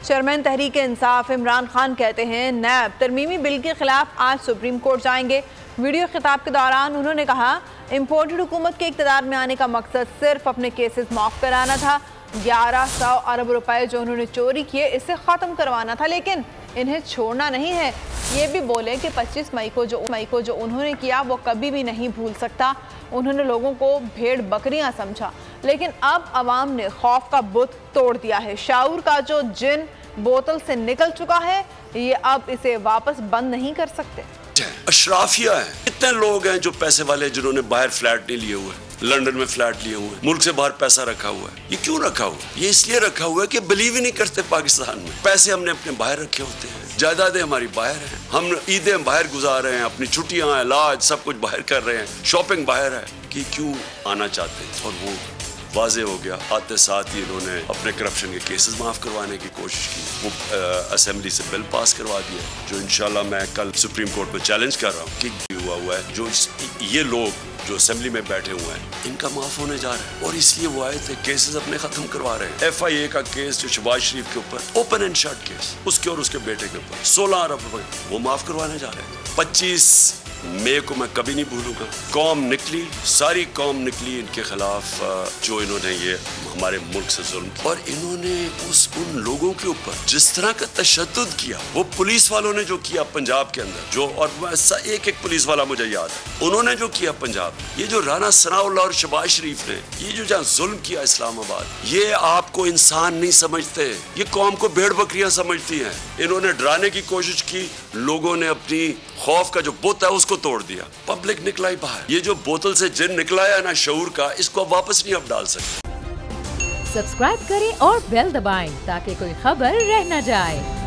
Chairman Tehreek Insaf Imran Khan कहते हैं नैब तरमीमी bill के खिलाफ आज सुप्रीम कोर्ट जाएंगे। वीडियो खिताब के दौरान उन्होंने कहा इम्पोर्टेड हुकूमत के इक़्तिदार में आने का मकसद सिर्फ अपने केसेस माफ़ कराना था। 1100 अरब रुपए जो उन्होंने चोरी किए इसे ख़त्म करवाना था, लेकिन इन्हें छोड़ना नहीं है। ये भी बोले कि 25 मई को जो उन्होंने किया वो कभी भी नहीं भूल सकता। उन्होंने लोगों को भेड़ बकरियां समझा, लेकिन अब अवाम ने खौफ का बुत तोड़ दिया है। शाऊर का जो जिन बोतल से निकल चुका है, ये अब इसे वापस बंद नहीं कर सकते। अशराफिया है, कितने लोग हैं जो पैसे वाले जिन्होंने बाहर फ्लैट नहीं लिए हुए, लंदन में फ्लैट लिए हुए, मुल्क से बाहर पैसा रखा हुआ है। ये क्यों रखा हुआ? ये इसलिए रखा हुआ है कि बिलीव ही नहीं करते पाकिस्तान में। पैसे हमने अपने बाहर रखे होते हैं, जायदादें हमारी बाहर हैं, हम ईदें बाहर गुजार रहे हैं, अपनी छुट्टियां, इलाज सब कुछ बाहर कर रहे हैं, शॉपिंग बाहर है। कि क्यों आना चाहते हैं? और वो वाजे हो गया। आते साथ ही इन्होंने अपने करप्शन के केसेस माफ़ करवाने की कोशिश की। वो असेंबली से बिल पास करवा दिया, जो इंशाल्लाह मैं कल सुप्रीम कोर्ट में चैलेंज कर रहा हूँ कि हुआ है जो ये लोग जो असेंबली में बैठे हुए हैं इनका माफ़ होने जा रहा है। और इसलिए वो आए थे, केसेस अपने ख़त्म करवा रहे हैं। FIA का केस जो शहबाज शरीफ के ऊपर ओपन एंड शट केस, उसके और उसके बेटे के ऊपर 16 अरब रुपए वो माफ़ करवाने जा रहे हैं। 25 मई को मैं कभी नहीं भूलूंगा। कौम निकली, सारी कौम निकली इनके खिलाफ जो इन्होंने ये हमारे मुल्क से जुल्म किया। और इन्होंने उन लोगों के ऊपर जिस तरह का तशद्दुद किया, वो पुलिस वालों ने जो किया पंजाब के अंदर, जो और एक एक पुलिस वाला मुझे याद है, उन्होंने जो किया पंजाब, ये जो राना सनाउल्लाह और शहबाज शरीफ ने ये जो जहाँ जुल्म किया इस्लामाबाद, ये आपको इंसान नहीं समझते, ये कौम को भेड़ बकरियां समझती हैं। इन्होंने डराने की कोशिश की, लोगों ने अपनी खौफ का जो बुत है उसको तोड़ दिया। पब्लिक निकला ही बाहर। ये जो बोतल से जिन निकला है ना शऊर का, इसको आप वापस नहीं आप डाल सकते। सब्सक्राइब करें और बेल दबाएं ताकि कोई खबर रह न जाए।